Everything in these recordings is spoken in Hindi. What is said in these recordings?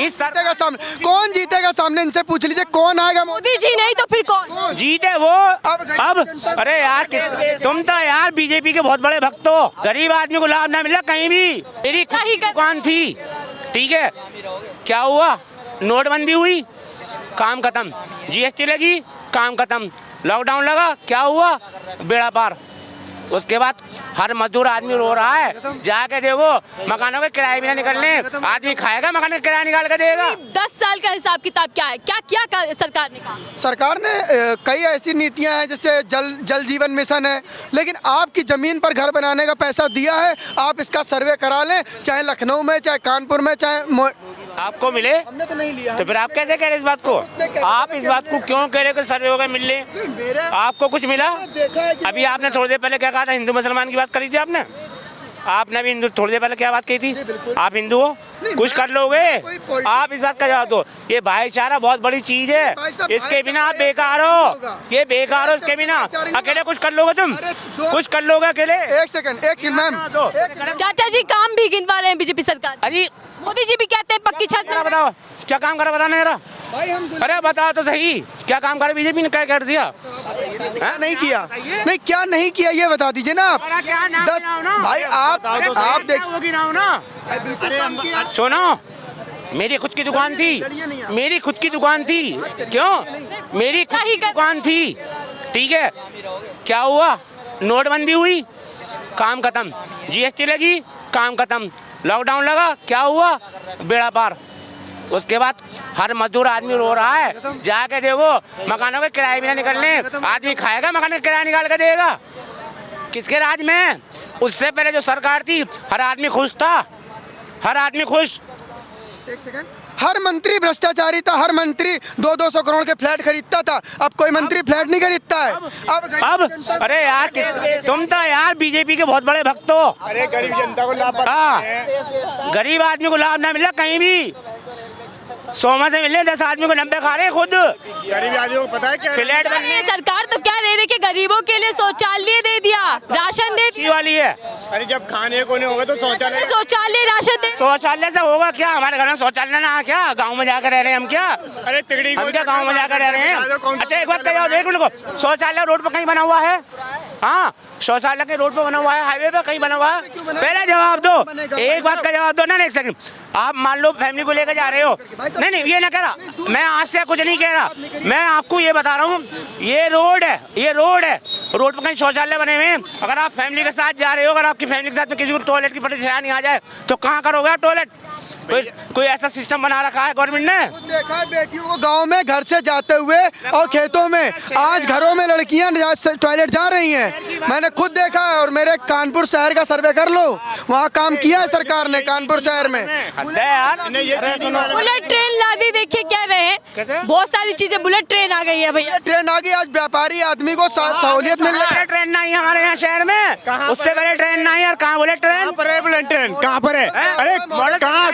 इस सर जीतेगा सामने, कौन जीतेगा सामने, इनसे पूछ लीजिए कौन आएगा। मोदी जी नहीं तो फिर कौन? जीते वो। अब अरे यार तुम तो यार बीजेपी के बहुत बड़े भक्त हो। गरीब आदमी को लाभ ना मिला कहीं भी। मेरी खुद की दुकान थी, ठीक है, क्या हुआ, नोटबंदी हुई, काम खत्म, जीएसटी लगी, काम खत्म, लॉकडाउन लगा, क्या हुआ, बेड़ा पार। उसके बाद हर मजदूर आदमी रो रहा है, जाके देखो मकानों के किराए भी ना निकलने, आदमी खाएगा मकान का किराया निकाल के देगा। 10 साल का हिसाब किताब क्या है, क्या क्या सरकार ने कहा? सरकार ने कई ऐसी नीतियां हैं, जैसे जल जीवन मिशन है, लेकिन आपकी जमीन पर घर बनाने का पैसा दिया है, आप इसका सर्वे करा लें, चाहे लखनऊ में, चाहे कानपुर में, चाहे आपको मिले। हमने तो नहीं लिया। तो फिर आप कैसे कह रहे इस बात को? आप इस बात को क्यों कह रहे हो कि सर्वे होगा मिल ले? आपको कुछ मिला? अभी आपने थोड़ी देर पहले क्या कहा था, हिंदू मुसलमान की बात करी थी आपने भी हिंदू, थोड़ी देर पहले क्या बात कही थी? आप हिंदू हो, कुछ कर लोगे? आप इस बात का जवाब दो। ये भाईचारा बहुत बड़ी चीज है, इसके बिना आप बेकार हो, ये बेकार हो इसके बिना। अकेले कुछ कर लोगे तुम? कुछ कर लोगे अकेले? एक सेकंड मैम। चाचा जी काम भी गिनवा रहे हैं बीजेपी सरकार। अरे मोदी जी भी कहते हैं पक्की छत में। बताओ क्या काम करा, बताना जरा। भाई हम अरे बताओ तो सही, क्या काम करे बीजेपी ने, क्या कर दिया? नहीं किया, नहीं क्या नहीं किया ये बता दीजिए ना आप। 10 भाई आप देख, सुनो, मेरी खुद की दुकान थी, मेरी खुद की दुकान थी, क्यों, मेरी खुद की दुकान थी, ठीक है, क्या हुआ, नोटबंदी हुई, काम खत्म, जीएसटी लगी, काम खत्म, लॉकडाउन लगा, क्या हुआ, बेड़ा पार। उसके बाद हर मजदूर आदमी रो रहा है, जाके देखो मकानों के किराए भी ना निकलने, आदमी खाएगा मकान का किराया निकाल के देगा। किसके राज में? उससे पहले जो सरकार थी हर आदमी खुश था, हर आदमी खुश। एक सेकंड, हर मंत्री भ्रष्टाचारी था, हर मंत्री 200 करोड़ के फ्लैट खरीदता था, अब कोई मंत्री फ्लैट नहीं खरीदता है। अब अरे यार तुम तो यार बीजेपी के बहुत बड़े भक्त हो। अरे गरीब जनता को लाभ, गरीब आदमी को लाभ ना मिला कहीं भी। 100 से मिले 10 आदमी को 90 खा रहे खुद। गरीब आदमी को पता है क्या फ्लैट सरकार तो क्या रही है कि गरीबों के लिए शौचालय दे दिया, राशन दे दिया वाली है। अरे जब खाने को नहीं होगा तो शौचालय राशन दे। शौचालय से होगा क्या? हमारे घर में शौचालय ना, क्या गाँव में जाकर रह रहे हैं हम? क्या अरे तिगड़ी हम क्या गाँव में जाकर रह रहे हैं? अच्छा एक बात कहो, देख लो, शौचालय रोड पर कहीं बना हुआ है? हाँ, शौचालय के रोड पर बना हुआ है, हाईवे पे कहीं बना हुआ है? पहले जवाब दो, एक बात का जवाब दो ना। एक सेकंड, आप मान लो फैमिली को लेकर जा रहे हो, नहीं ये ना कह रहा मैं, आज से कुछ नहीं कह रहा, मैं आपको ये बता रहा हूँ, ये रोड है, ये रोड है, रोड पर कहीं शौचालय बने हुए हैं। अगर आप फैमिली के साथ जा रहे हो, अगर आपकी फैमिली के साथ में किसी को टॉयलेट की परेशानी आ जाए तो कहाँ करोगे आप टॉयलेट? कोई ऐसा सिस्टम बना रखा है गवर्नमेंट ने? देखा है बेटियों को गांव में घर से जाते हुए और खेतों में, आज घरों में लड़कियां टॉयलेट जा रही हैं, मैंने खुद देखा है। और मेरे कानपुर शहर का सर्वे कर लो, वहाँ काम किया है सरकार ने कानपुर शहर में। बुलेट ट्रेन ला दी, देखिए कह रहे हैं बहुत सारी चीजें, बुलेट ट्रेन आ गई है भैया। ट्रेन आ गई, आज व्यापारी आदमी को सहूलियत मिल रही है। ट्रेन नहीं हमारे यहाँ शहर में, उससे पहले ट्रेन नहीं। और कहाँ बुलेट ट्रेन? बुलेट ट्रेन कहाँ पर है? अरे कहाँ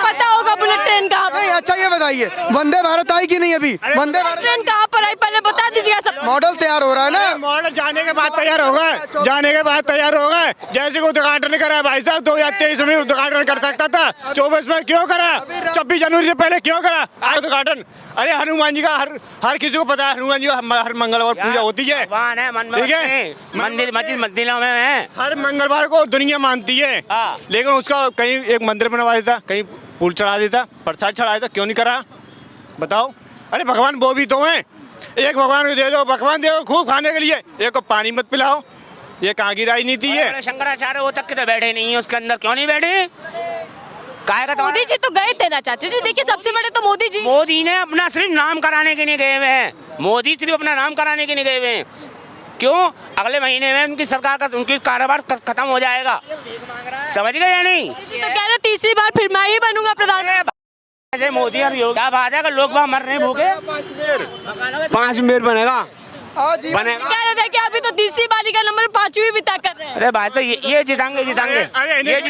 पता होगा बुलेट ट्रेन कहाँ पर? नहीं, अच्छा ये बताइए, वंदे भारत आई कि नहीं? अभी वंदे भारत ट्रेन कहाँ पर आई पहले बता दीजिएगा सब। मॉडल तैयार हो रहा है ना, मॉडल जाने के बाद तैयार होगा, जाने के बाद तैयार होगा। जैसे को उद्घाटन करा है भाई साहब, 2023 में उद्घाटन कर सकता था, 24 में क्यों करा? 26 जनवरी से पहले क्यों करा आज उद्घाटन? अरे हनुमान जी का हर किसी को पता है, हनुमान जी का हर मंगलवार पूजा होती है, ठीक है, मंदिर मस्जिद मंदिरों में है, हर मंगलवार को दुनिया मानती है। लेकिन उसका कहीं एक मंदिर बनवा देता, कहीं फूल चढ़ा देता, प्रसाद चढ़ा देता, क्यों नहीं करा बताओ? अरे भगवान वो भी तो हैं, एक भगवान को दे दो, भगवान दे दो खूब खाने के लिए, एक को पानी मत पिलाओ, ये कहाँ की राजनीति है? शंकराचार्य वो तक के तो बैठे नहीं है उसके अंदर, क्यों नहीं बैठे? मोदी जी तो गए थे ना चाचा जी, देखिए सबसे बड़े तो मोदी ने अपना सिर्फ नाम कराने के लिए गए हुए हैं, मोदी सिर्फ अपना नाम कराने के लिए गए हुए हैं। क्यों? अगले महीने में उनकी सरकार का, उनकी कारोबार खत्म हो जाएगा, समझ गए या नहीं? जी तो कह रहे तीसरी बार फिर मैं ही बनूंगा प्रधानमंत्री। ऐसे मोदी और योगी क्या बात है कि लोग वहाँ मर रहे हैं भूखे? 5 मेयर बनेगा, बनेगा। कह रहे थे कि अभी तो तीसरी बारी का नंबर 5वीं भी तय कर रहे हैं। अरे भाई साहब ये जिताएंगे, ये जिताएंगे, अरे ये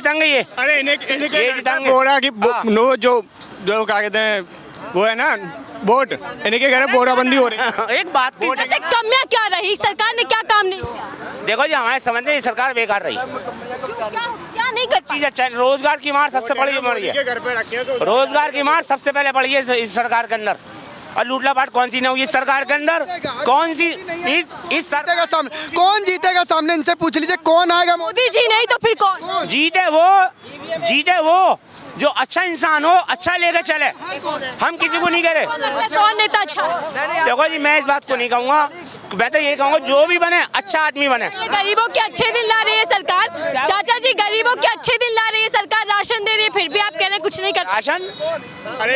जिताएंगे। बोरा की नो जो क्या कहते हैं वो है ना वोट, इन्हीं के घर बोराबंदी हो रही है। एक बात की कमियां क्या रही, सरकार ने क्या काम नहीं किया? देखो जी, हमारे समझ में सरकार बेकार रही। क्या नहीं कर पाए। चीज़ अच्छा, रोजगार की मार सबसे बड़ी बीमारी है। घर पे रखे तो रोजगार की मार सबसे पहले पड़ी है इस सरकार के अंदर। और लूटला पाट कौन सी नहीं हुई इस सरकार के अंदर? कौन सी इस जीतेगा सामने, कौन जीतेगा सामने? इनसे पूछ लीजिए कौन आएगा। मोदी जी नहीं तो फिर कौन? जीते वो जो अच्छा इंसान हो, अच्छा लेकर चले। हम किसी को नहीं कह रहे। कौन नेता अच्छा है? देखो जी, मैं इस बात को नहीं कहूँगा, मैं तो ये कहूँगा जो भी बने अच्छा आदमी बने। ये गरीबों के अच्छे दिन ला रही है सरकार। चाचा जी, गरीबों के अच्छे दिन ला रही है सरकार, राशन दे रही है, फिर भी आप कह रहे हैं कुछ नहीं कर रहे। राशन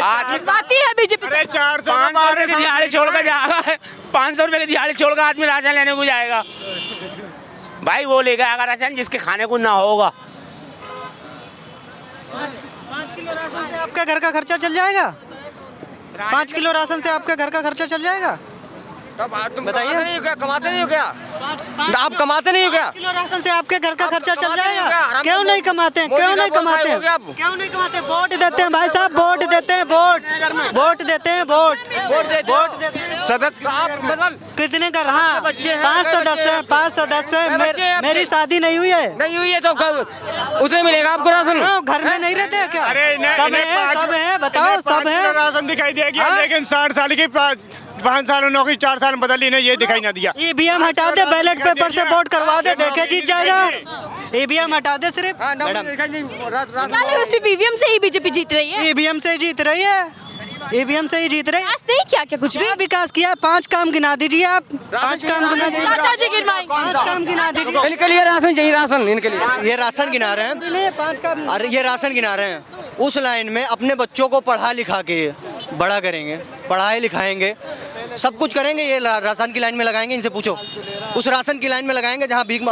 आदमी आती है बीजेपी। 400 रुपए की दिहाड़ी छोड़कर जाएगा, 500 रुपए की दिहाड़ी छोड़कर आदमी राशन लेने को जाएगा। भाई वो लेगा अगर राशन जिसके खाने को ना होगा। 5 किलो राशन से आपका घर का खर्चा चल जाएगा? 5 किलो राशन से आपके घर का खर्चा चल जाएगा? बताइए, क्या कमाते नहीं हो क्या? आप कमाते नहीं हो क्या? 5 किलो राशन से आपके घर का खर्चा चल जाएगा? क्यों नहीं कमाते हैं? क्यों नहीं कमाते हैं? क्यों नहीं कमाते? वोट देते हैं भाई साहब, वोट देते हैं, वोट देते हैं, वोट देते हैं। सदस्य आप मतलब कितने घर? हाँ, 5 सदस्य हैं। मेरी शादी नहीं हुई है। नहीं हुई है तो उतने मिलेगा आपको राशन? क्यों, घर में नहीं रहते हैं क्या? अरे सब है, बताओ, सब है। राशन दिखाई देगी, हाँ? लेकिन 60 साल की 5 साल में नौकरी 4 साल में बदली नहीं, ये दिखाई ना दिया। ईवीएम हटा दे, बैलेट पेपर से वोट करवा दे, देखे जीत जाएगा। ईवीएम हटा दे सिर्फ। सिर्फ ईवीएम से ही बीजेपी जीत रही है। ईवीएम से ही जीत रही है, ईवीएम से ही जीत रही है। विकास नहीं किया क्या कुछ भी? क्या विकास किया? 5 काम गिना दीजिए आप। 5 काम गिना दीजिए। चाचा जी गिनवाएं। 5 काम गिना दीजिए। इनके लिए राशन चाहिए, राशन इनके लिए। ये राशन गिना रहे हैं, 5 काम। अरे ये राशन गिना रहे हैं। उस लाइन में अपने बच्चों को पढ़ा लिखा के बड़ा करेंगे, पढ़ाई लिखाएंगे, सब कुछ करेंगे। ये राशन की लाइन में लगाएंगे, इनसे पूछो। उस राशन की लाइन में लगाएंगे जहाँ भीख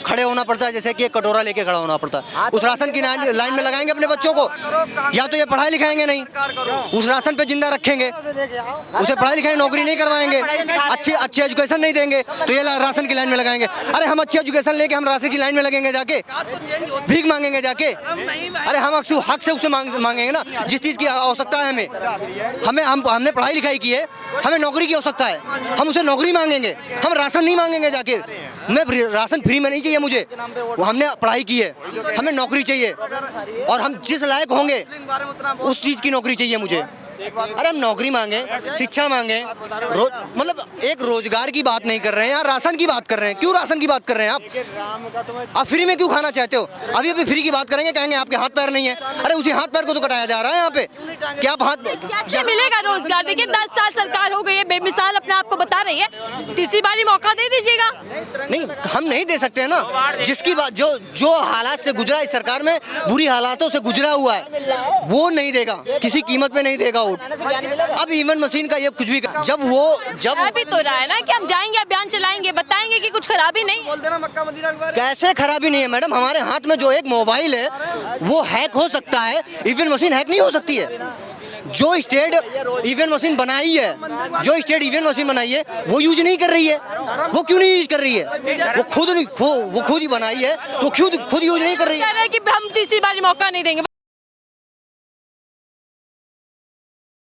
खड़े होना पड़ता है, जैसे कि एक कटोरा लेके खड़ा होना पड़ता है। उस राशन की लाइन में लगाएंगे अपने बच्चों को। या तो ये पढ़ाई लिखाएंगे नहीं, उस राशन पे जिंदा रखेंगे, उसे पढ़ाई लिखाई नौकरी नहीं करवाएंगे, अच्छी एजुकेशन नहीं देंगे, तो ये राशन की लाइन में लगाएंगे। अरे हम अच्छी एजुकेशन लेके हम राशन की लाइन में लगेंगे, जाके भीख मांगेंगे जाके? अरे हम हक से उसे मांगेंगे ना, जिस चीज़ की आवश्यकता है हमें। हमने पढ़ाई लिखाई की है, हमें नौकरी की आवश्यकता है, हम उसे नौकरी मांगेंगे, हम राशन नहीं मांगेंगे जाके। मैं राशन फ्री में नहीं चाहिए मुझे, वो हमने पढ़ाई की है, हमें नौकरी चाहिए, और हम जिस लायक होंगे उस चीज़ की नौकरी चाहिए मुझे। अरे हम नौकरी मांगे, शिक्षा मांगे, मतलब एक रोजगार की बात नहीं कर रहे हैं यार, राशन की बात कर रहे हैं। क्यों राशन की बात कर रहे हैं आप फ्री में क्यों खाना चाहते हो? अभी फ्री की बात करेंगे, कहेंगे आपके हाथ पैर नहीं है। अरे उसी हाथ पैर को तो कटाया जा रहा है यहाँ पे। क्या आप कैसे मिलेगा रोजगार? देखिए 10 साल सरकार हो गई है, बेमिसाल अपने आप को बता रही है, तीसरी बारी मौका दे दीजिएगा। नहीं, हम नहीं दे सकते हैं ना। जिसकी बात जो हालात से गुजरा इस सरकार में, बुरी हालातों से गुजरा हुआ है, वो नहीं देगा, किसी कीमत पे नहीं देगा। अब इवन मशीन का ये कुछ भी जब भी तो रहा है ना कि हम जाएंगे, अभियान चलाएंगे, बताएंगे कि कुछ खराबी नहीं है। कैसे खराबी नहीं है मैडम? हमारे हाथ में जो एक मोबाइल है वो हैक हो सकता है, इवन मशीन हैक नहीं हो सकती है। जो स्टेट ईवीएम मशीन बनाई है, वो यूज नहीं कर रही है। वो क्यों नहीं यूज कर रही है? वो खुद ही बनाई है, तो खुद यूज नहीं कर रही है। कह रहे हैं कि हम तीसरी बारी मौका नहीं देंगे।